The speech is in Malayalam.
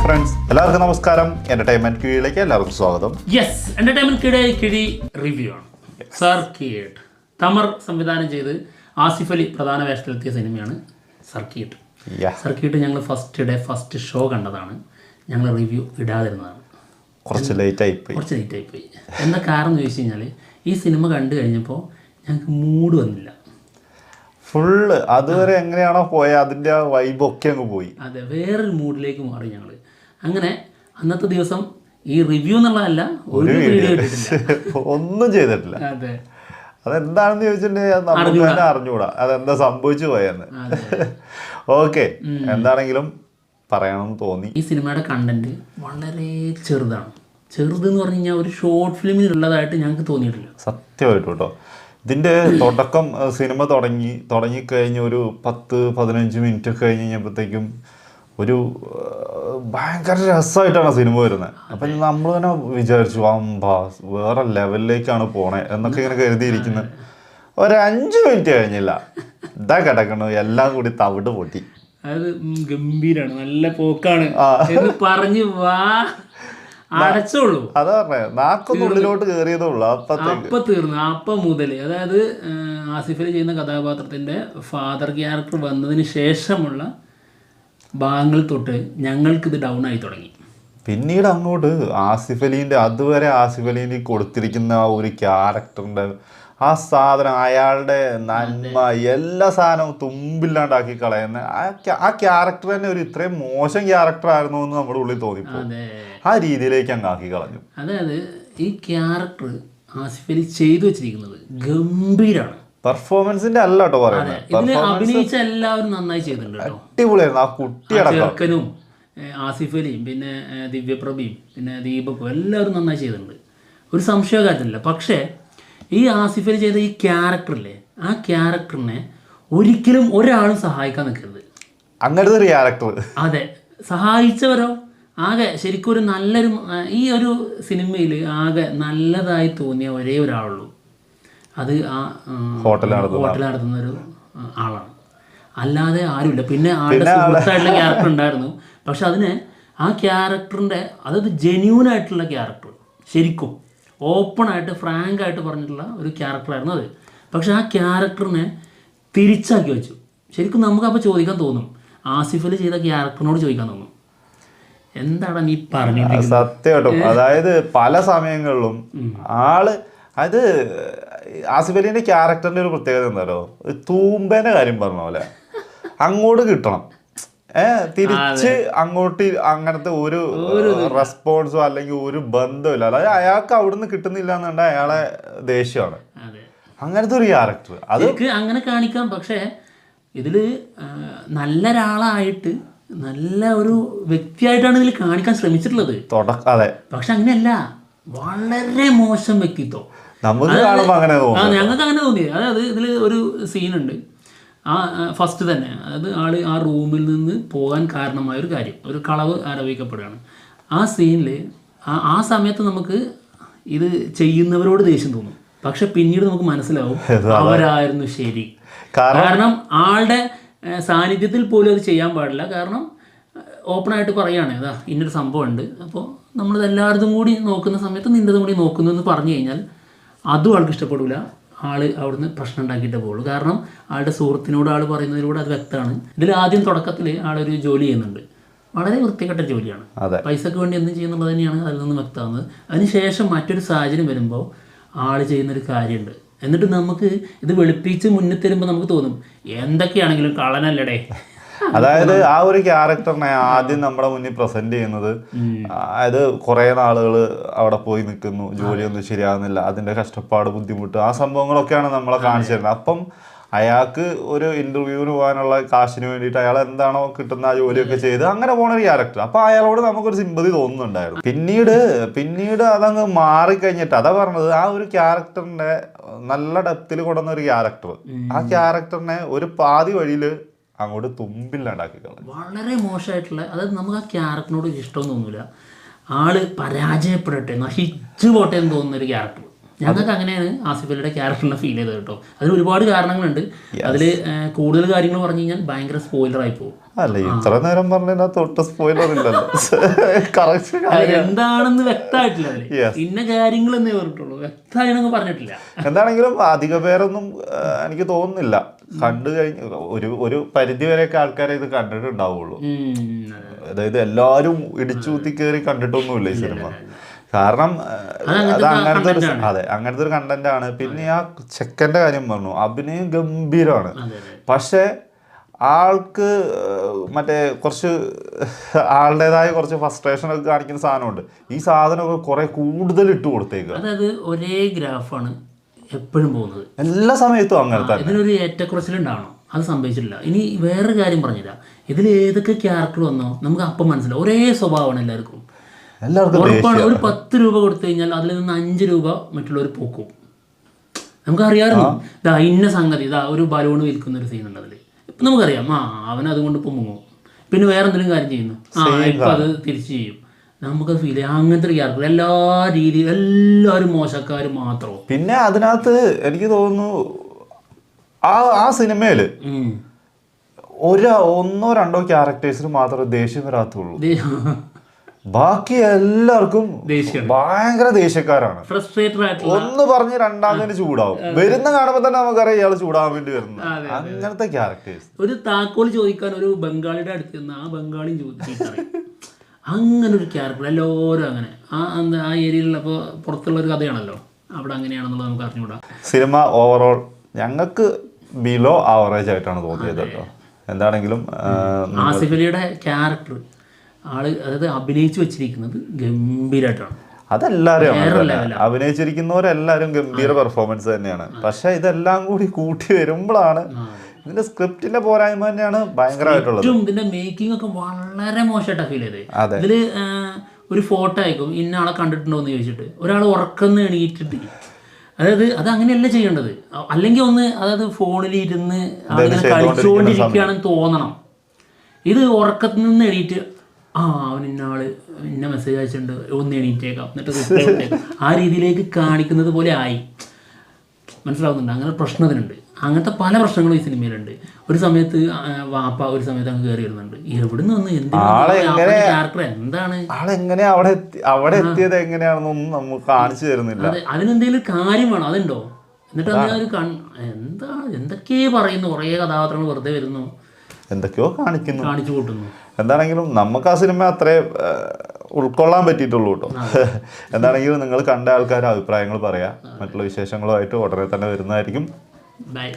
ഫ്രണ്ട്സ്, എല്ലാവർക്കും നമസ്കാരം. എന്റർടൈൻമെന്റ് കിഴിയിലേക്ക് എല്ലാവർക്കും സ്വാഗതം. യെസ്, എന്റർടൈൻമെന്റ് കിഴി റിവ്യൂ ആണ്. സർക്കിട്ട് തമർ സംവിധാനം ചെയ്ത് ആസിഫ് അലി പ്രധാന വേഷത്തിലെത്തിയ സിനിമയാണ് സർക്കിട്ട്. സർക്കിട്ട് ഞങ്ങൾ ഫസ്റ്റ് ഷോ കണ്ടതാണ്. ഞങ്ങൾ റിവ്യൂ ഇടാതിരുന്നതാണ്. കുറച്ച് ലേറ്റ് ആയിപ്പോയി. എന്താ കാരണം ചോദിച്ചു കഴിഞ്ഞാൽ, ഈ സിനിമ കണ്ടു കഴിഞ്ഞപ്പോൾ ഞങ്ങൾക്ക് മൂഡ് വന്നില്ല. ഫുള്ള് അതുവരെ എങ്ങനെയാണോ പോയത് അതിന്റെ ആ വൈബൊക്കെ അങ്ങ് പോയി. അതെ, വേറൊരു മൂഡിലേക്ക് മാറി ഞങ്ങൾ. അങ്ങനെ അന്നത്തെ ദിവസം ഈ റിവ്യൂ എന്നുള്ളതല്ല, ഒരു വീഡിയോ ഒന്നും ചെയ്തിട്ടില്ല. അതെ, അതെന്താണെന്ന് ചോദിച്ചിട്ടുണ്ടെങ്കിൽ നമുക്ക് തന്നെ അറിഞ്ഞുകൂടാ അതെന്താ സംഭവിച്ചു പോയെന്ന്. ഓക്കെ, എന്താണെങ്കിലും പറയണമെന്ന് തോന്നി. ഈ സിനിമയുടെ കണ്ടന്റ് വളരെ ചെറുതാണ്. ചെറുതെന്ന് പറഞ്ഞു കഴിഞ്ഞാൽ ഒരു ഷോർട്ട് ഫിലിമിലുള്ളതായിട്ട് ഞങ്ങൾക്ക് തോന്നിയിട്ടില്ല. സത്യമായിട്ടും കേട്ടോ. ഇതിൻ്റെ തുടക്കം സിനിമ തുടങ്ങിക്കഴിഞ്ഞ് ഒരു 10-15 മിനിറ്റ് കഴിഞ്ഞ് കഴിഞ്ഞപ്പോഴത്തേക്കും ഒരു ഭയങ്കര രസമായിട്ടാണ് സിനിമ വരുന്നത്. അപ്പം നമ്മൾ തന്നെ വിചാരിച്ചു വേറെ ലെവലിലേക്കാണ് പോണേ എന്നൊക്കെ ഇങ്ങനെ കരുതിയിരിക്കുന്നത്. ഒരു 5 മിനിറ്റ് കഴിഞ്ഞില്ല, ഇതാ കിടക്കണു എല്ലാം കൂടി തവിട് പൊട്ടി. അത് ഗംഭീരാണ്, നല്ല പോക്കാണ് എന്ന് പറഞ്ഞു വാ അടച്ചോളൂ. അതാ പറഞ്ഞത്, നാക്കൊന്നുള്ളിലോട്ട് കയറിയതേ ഉള്ളൂ. അപ്പൊ തീർന്നു. അപ്പം മുതൽ, അതായത് ആസിഫ് അലി ചെയ്യുന്ന കഥാപാത്രത്തിന്റെ ഫാദർ ക്യാരക്ടർ വന്നതിന് ശേഷമുള്ള ഭാഗങ്ങൾ തൊട്ട് ഞങ്ങൾക്കിത് ഡൗൺ ആയി തുടങ്ങി. പിന്നീട് അങ്ങോട്ട് അതുവരെ ആസിഫ് അലീൻ്റെ കൊടുത്തിരിക്കുന്ന ആ ഒരു ക്യാരക്ടറിന്റെ ആ സാധനം, അയാളുടെ നന്മ, എല്ലാ സാധനവും തുമ്പില്ലാണ്ടാക്കി കളയുന്ന ആ ക്യാരക്ടർ തന്നെ ഒരു ഇത്രയും മോശം ക്യാരക്ടർ ആയിരുന്നു എന്ന് നമ്മുടെ ഉള്ളിൽ തോന്നിപ്പോ. ആ രീതിയിലേക്ക് അങ്ങ് ആക്കി കളഞ്ഞു. അതായത് ഈ ക്യാരക്ടർ ആസിഫ് അലി ചെയ്തു വെച്ചിരിക്കുന്നത് ഗംഭീരാണ്. പെർഫോമൻസിന്റെ അല്ല കേട്ടോ പറയുന്നത്. ഇതില് അഭിനയിച്ച എല്ലാവരും നന്നായി ചെയ്തിട്ടുണ്ട് കേട്ടോ. അടിപൊളിയായിരുന്നു. ആ ചെറുക്കനും ആസിഫ് അലിയും പിന്നെ ദിവ്യപ്രഭയും പിന്നെ ദീപക്കും എല്ലാവരും നന്നായി ചെയ്തിട്ടുണ്ട്, ഒരു സംശയകാര്യമില്ല. പക്ഷേ ഈ ആസിഫ് അലി ചെയ്ത ഈ ക്യാരക്ടറില്ലേ, ആ ക്യാരക്ടറിനെ ഒരിക്കലും ഒരാളും സഹായിക്കാൻ നിൽക്കരുത്. അങ്ങനത്തെ ഒരു ക്യാരക്ടർ. അതെ, സഹായിച്ചവരോ ആകെ ശരിക്കും ഒരു നല്ലൊരു, ഈ ഒരു സിനിമയിൽ ആകെ നല്ലതായി തോന്നിയ ഒരേ ഒരാളുള്ളൂ, അത് ആ ഹോട്ടൽ നടത്തുന്ന ഒരു ആളാണ്. അല്ലാതെ ആരുമില്ല. പിന്നെ ആളുടെ സുഹൃത്തായിട്ടുള്ള ക്യാരക്ടർ ഉണ്ടായിരുന്നു. പക്ഷെ അതിന് ആ ക്യാരക്ടറിൻ്റെ, അതായത് ജെന്യൂൻ ആയിട്ടുള്ള ക്യാരക്ടർ, ശരിക്കും ഓപ്പണായിട്ട് ഫ്രാങ്കായിട്ട് പറഞ്ഞിട്ടുള്ള ഒരു ക്യാരക്ടറായിരുന്നു അത്. പക്ഷെ ആ ക്യാരക്ടറിനെ തിരിച്ചാക്കി വെച്ചു. ശരിക്കും നമുക്കപ്പോൾ ചോദിക്കാൻ തോന്നും, ആസിഫ് അലി ചെയ്ത ക്യാരക്ടറിനോട് ചോദിക്കാൻ തോന്നും, എന്താണ് നീ പറഞ്ഞിട്ടുള്ളത്. സത്യമായിട്ടും. അതായത് പല സമയങ്ങളിലും അത് ആസിഫ് അലിന്റെ ക്യാരക്ടറിന്റെ ഒരു പ്രത്യേകത എന്താണോ, തൂമ്പേന്റെ കാര്യം പറഞ്ഞ പോലെ അങ്ങോട്ട് കിട്ടണം, തിരിച്ച് അങ്ങോട്ട് അങ്ങനത്തെ ഒരു റെസ്പോൺസോ അല്ലെങ്കിൽ ഒരു ബന്ധമില്ല. അതായത് അയാൾക്ക് അവിടുന്ന് കിട്ടുന്നില്ല എന്നുണ്ടെങ്കിൽ അയാളെ ദേഷ്യമാണ്. അങ്ങനത്തെ ഒരു ക്യാരക്ടർ അത് അങ്ങനെ കാണിക്കാം. പക്ഷേ ഇതില് നല്ലൊരാളായിട്ട്, നല്ല ഒരു വ്യക്തിയായിട്ടാണ് ഇതിൽ കാണിക്കാൻ ശ്രമിച്ചിട്ടുള്ളത്. അതെ. പക്ഷെ അങ്ങനെയല്ല, വളരെ മോശം വ്യക്തിത്വം. ഞങ്ങൾക്ക് അങ്ങനെ തോന്നി. അതായത് ഇതിൽ ഒരു സീനുണ്ട്, ഫസ്റ്റ് തന്നെ, അതായത് ആള് ആ റൂമിൽ നിന്ന് പോകാൻ കാരണമായ ഒരു കാര്യം, ഒരു കളവ് ആരോപിക്കപ്പെടുകയാണ്. ആ സീനിൽ ആ സമയത്ത് നമുക്ക് ഇത് ചെയ്യുന്നവരോട് ദേഷ്യം തോന്നും. പക്ഷെ പിന്നീട് നമുക്ക് മനസ്സിലാവും അവരായിരുന്നു ശരി. കാരണം ആളുടെ സാന്നിധ്യത്തിൽ പോലും അത് ചെയ്യാൻ പാടില്ല. കാരണം ഓപ്പണായിട്ട് പറയുകയാണ്, അതാ ഇന്നൊരു സംഭവം ഉണ്ട്, അപ്പോൾ നമ്മളിതെല്ലാവരും കൂടി നോക്കുന്ന സമയത്ത് നിൻ്റെതും കൂടി നോക്കുന്നു എന്ന് പറഞ്ഞു കഴിഞ്ഞാൽ അതും ആൾക്ക് ഇഷ്ടപ്പെടില്ല. ആള് അവിടുന്ന് പ്രശ്നം ഉണ്ടാക്കിയിട്ടേ പോകുള്ളൂ. കാരണം ആളുടെ സുഹൃത്തിനോട് ആൾ പറയുന്നതിലൂടെ അത് വ്യക്തമാണ്. ഇതിൽ ആദ്യം തുടക്കത്തിൽ ആളൊരു ജോലി ചെയ്യുന്നുണ്ട്, വളരെ വൃത്തികെട്ട ജോലിയാണ്, പൈസക്ക് വേണ്ടി എന്തും ചെയ്യുന്നുള്ളത് തന്നെയാണ് അതിൽ നിന്ന് വ്യക്തമാകുന്നത്. അതിനുശേഷം മറ്റൊരു സാഹചര്യം വരുമ്പോൾ ആൾ ചെയ്യുന്നൊരു കാര്യമുണ്ട്. എന്നിട്ട് നമുക്ക് ഇത് വെളുപ്പിച്ച് മുന്നിൽ തരുമ്പോൾ നമുക്ക് തോന്നും, എന്തൊക്കെയാണെങ്കിലും കള്ളനല്ലടേ. അതായത് ആ ഒരു ക്യാരക്ടറിനെ ആദ്യം നമ്മുടെ മുന്നിൽ പ്രസന്റ് ചെയ്യുന്നത്, അതായത് കുറെ നാളുകൾ അവിടെ പോയി നിൽക്കുന്നു, ജോലിയൊന്നും ശരിയാകുന്നില്ല, അതിന്റെ കഷ്ടപ്പാട്, ബുദ്ധിമുട്ട്, ആ സംഭവങ്ങളൊക്കെയാണ് നമ്മളെ കാണിച്ചു തരുന്നത്. അപ്പം അയാൾക്ക് ഒരു ഇന്റർവ്യൂവിന് പോകാനുള്ള കാശിന് വേണ്ടിയിട്ട് അയാൾ എന്താണോ കിട്ടുന്ന ആ ജോലിയൊക്കെ ചെയ്ത് അങ്ങനെ പോണ ഒരു ക്യാരക്ടർ. അപ്പൊ അയാളോട് നമുക്കൊരു സിമ്പതി തോന്നുന്നുണ്ടായിരുന്നു. പിന്നീട് അതങ്ങ് മാറിക്കഴിഞ്ഞിട്ട്, അതാ പറഞ്ഞത്, ആ ഒരു ക്യാരക്ടറിന്റെ നല്ല ഡെപ്തിൽ കൊണ്ടുവന്ന ഒരു ക്യാരക്ടർ, ആ ക്യാരക്ടറിനെ ഒരു പാതി വഴിയിൽ അങ്ങോട്ട് തുമ്പില്ലാണ്ടാക്കി കളഞ്ഞു. വളരെ മോശമായിട്ടുള്ള, അതായത് നമുക്ക് ആ ക്യാരക്ടറിനോട് ഇഷ്ടം തോന്നില്ല. ആള് പരാജയപ്പെടട്ടെ, നശിച്ചു പോട്ടെ എന്ന് തോന്നുന്ന ഒരു ക്യാരക്ടർ. ഞങ്ങൾക്ക് അങ്ങനെയാണ് ആസിഫ് അലിയുടെ ക്യാരക്ടറിനെ ഫീൽ ചെയ്തത് കേട്ടോ. അതിന് ഒരുപാട് കാരണങ്ങളുണ്ട്. അതിൽ കൂടുതൽ കാര്യങ്ങൾ പറഞ്ഞു കഴിഞ്ഞാൽ ഭയങ്കര സ്പോയിലറായി പോകും. അല്ല ഇത്ര നേരം പറഞ്ഞാൽ തൊട്ട് സ്പോയിലർ ഇല്ലല്ലോ. കറക്റ്റ് എന്താണെന്ന് വ്യക്തമായിട്ടില്ല അതില്. ഇന്ന കാര്യങ്ങൾ എന്നേ പറഞ്ഞിട്ടുള്ളൂ, വ്യക്തമായിട്ടൊന്നും പറഞ്ഞിട്ടില്ല. എന്താണെങ്കിലും അധിക പേരൊന്നും എനിക്ക് തോന്നുന്നില്ല കണ്ടു കഴിഞ്ഞ് ഒരു പരിധി വരെയൊക്കെ ആൾക്കാരെ ഇത് കണ്ടിട്ടുണ്ടാവുള്ളൂ. അതായത് എല്ലാവരും ഇടിച്ചു കുത്തി കയറി കണ്ടിട്ടൊന്നുമില്ല ഈ സിനിമ. കാരണം അത് അങ്ങനത്തെ ഒരു കണ്ടന്റ് ആണ്. പിന്നെ ആ ചെക്കൻ്റെ കാര്യം പറഞ്ഞു, അഭിനയം ഗംഭീരമാണ്. പക്ഷെ ആൾക്ക് മറ്റേ കുറച്ച് ആളുടേതായ കുറച്ച് ഫ്രസ്ട്രേഷൻ ഒക്കെ കാണിക്കുന്ന സാധനമുണ്ട്. ഈ സാധനമൊക്കെ കുറെ കൂടുതൽ ഇട്ട് കൊടുത്തേക്കുക. അതായത് ഒരേ ഗ്രാഫാണ് എപ്പോഴും പോകുന്നത്, എല്ലാ സമയത്തും അങ്ങനെ തന്നെ. ഇതിനൊരു ഏറ്റക്കുറച്ചിലുണ്ടാവണം, അത് സംഭവിച്ചിട്ടില്ല. ഇനി വേറൊരു കാര്യം പറഞ്ഞില്ല, ഇതിൽ ഏതൊക്കെ ക്യാരക്ടർ വന്നോ നമുക്ക് അപ്പം മനസ്സിലാവും ഒരേ സ്വഭാവമാണ് എല്ലാവർക്കും. ഉറപ്പാണ്. ഒരു 10 രൂപ കൊടുത്തു കഴിഞ്ഞാൽ അതിൽ നിന്ന് 5 രൂപ മറ്റുള്ളവർ പോക്കും. നമുക്കറിയാമായിരുന്നു ഇന്ന സംഗതി, ഒരു ബലൂൺ വിൽക്കുന്ന ഒരു സീൻ ഉണ്ട് അതിൽ. ഇപ്പം നമുക്കറിയാം അവൻ അതുകൊണ്ട് ഇപ്പം മുങ്ങും, പിന്നെ വേറെ എന്തെങ്കിലും കാര്യം ചെയ്യുന്നു, ഇപ്പം അത് തിരിച്ച് ചെയ്യും. നമുക്കത് ഫീൽ ചെയ്യാം. അങ്ങനത്തെ ഒരു ക്യാരക്ടർ എല്ലാ രീതിയിലും എല്ലാവരും മോശക്കാർ മാത്രമോ. പിന്നെ അതിനകത്ത് എനിക്ക് തോന്നുന്നു ആ സിനിമയില് ഒന്നോ രണ്ടോ ക്യാരക്ടേഴ്സിന് മാത്രമേ ദേഷ്യം വരാത്തുള്ളൂ. ബാക്കി എല്ലാവർക്കും ഭയങ്കര ദേഷ്യക്കാരാണ്. ഒന്ന് പറഞ്ഞ് രണ്ടാമതിന് ചൂടാവും. വരുന്ന കാണുമ്പോ തന്നെ നമുക്കറിയാം ഇയാൾ ചൂടാവാൻ വേണ്ടി വരുന്നത്. അങ്ങനത്തെ ക്യാരക്ടേഴ്സ്. ഒരു താക്കോൽ ചോദിക്കാൻ ഒരു ബംഗാളിയുടെ അടുത്ത് നിന്ന് ആ ബംഗാളിയും ചോദിച്ചു അങ്ങനെ ഒരു ക്യാരക്ടർ എല്ലാവരും അങ്ങനെ ആ ഏരിയയിൽ. അപ്പോൾ പുറത്തുള്ള ഒരു കഥയാണല്ലോ, അവിടെ അങ്ങനെയാണെന്നുള്ളത് നമുക്ക് അറിഞ്ഞുകൂടാ. സിനിമ ഓവറോൾ ഞങ്ങൾക്ക് ബിലോ ആവറേജ് ആയിട്ടാണ് തോന്നിയത് കേട്ടോ. എന്താണെങ്കിലും ആസിഫ് അലിയുടെ ക്യാരക്ടർ അതായത് അഭിനയിച്ചു വെച്ചിരിക്കുന്നത് ഗംഭീരമായിട്ടാണ്. അതെല്ലാരും അഭിനയിച്ചിരിക്കുന്നവരെല്ലാരും ഗംഭീര പെർഫോമൻസ് തന്നെയാണ്. പക്ഷെ ഇതെല്ലാം കൂടി കൂട്ടി വരുമ്പോഴാണ് ഇതിന്റെ സ്ക്രിപ്റ്റിന്റെ പോരായ്മ തന്നെയാണ് ഭയങ്കരമായിട്ടുള്ളത്. ഇതിന്റെ മേക്കിംഗ് ഒക്കെ വളരെ മോശമായിട്ടാണ് ഫീൽ ചെയ്തത്. ഇതില് ഒരു ഫോട്ടോ അയക്കും, ഇന്ന ആളെ കണ്ടിട്ടുണ്ടോ എന്ന് ചോദിച്ചിട്ട് ഒരാൾ ഉറക്കം എണീറ്റിട്ട്, അതായത് അത് അങ്ങനെയല്ല ചെയ്യേണ്ടത്. അല്ലെങ്കിൽ അതായത് ഫോണിൽ ഇരുന്ന് ആളിങ്ങനെ കളിച്ചുകൊണ്ടിരിക്കുകയാണെന്ന് തോന്നണം. ഇത് ഉറക്കത്തിൽ നിന്ന് എണീറ്റ് അവൻ ഇന്നാള് ഇന്ന മെസ്സേജ് അയച്ചിട്ടുണ്ട്, ഒന്ന് എണീറ്റേക്കാം, എന്നിട്ട് ആ രീതിയിലേക്ക് കാണിക്കുന്നത് പോലെ ആയി. മനസ്സിലാവുന്നുണ്ട്? അങ്ങനെ പ്രശ്നത്തിനുണ്ട്. അങ്ങനത്തെ പല പ്രശ്നങ്ങളും ഈ സിനിമയിലുണ്ട്. ഒരു സമയത്ത് വാപ്പ ഒരു സമയത്ത് അങ്ങ് കയറി വരുന്നുണ്ട്. എവിടുന്ന് വന്ന് ക്യാരക്ടർ എന്താണ്, ആളെങ്ങനെ അവിടെ എത്തിയത് എങ്ങനെയാണെന്നൊന്നും നമുക്ക് കാണിച്ചു തരുന്നില്ല. അതിനെന്തെങ്കിലും കാര്യം വേണം, അതുണ്ടോ? എന്നിട്ട് ഒരു എന്തൊക്കെയോ പറയുന്നു, കുറേ കഥാപാത്രങ്ങൾ വെറുതെ വരുന്നു, എന്തൊക്കെയോ കാണിച്ചു കൂട്ടുന്നു. എന്താണെങ്കിലും നമുക്ക് ആ സിനിമ അത്രേ ഉൾക്കൊള്ളാൻ പറ്റിയിട്ടുള്ളൂ കേട്ടോ. എന്താണെങ്കിലും നിങ്ങൾ കണ്ട ആൾക്കാരുടെ അഭിപ്രായങ്ങൾ പറയാം. മറ്റുള്ള വിശേഷങ്ങളുമായിട്ട് ഉടനെ തന്നെ വരുന്നതായിരിക്കും. ബൈ.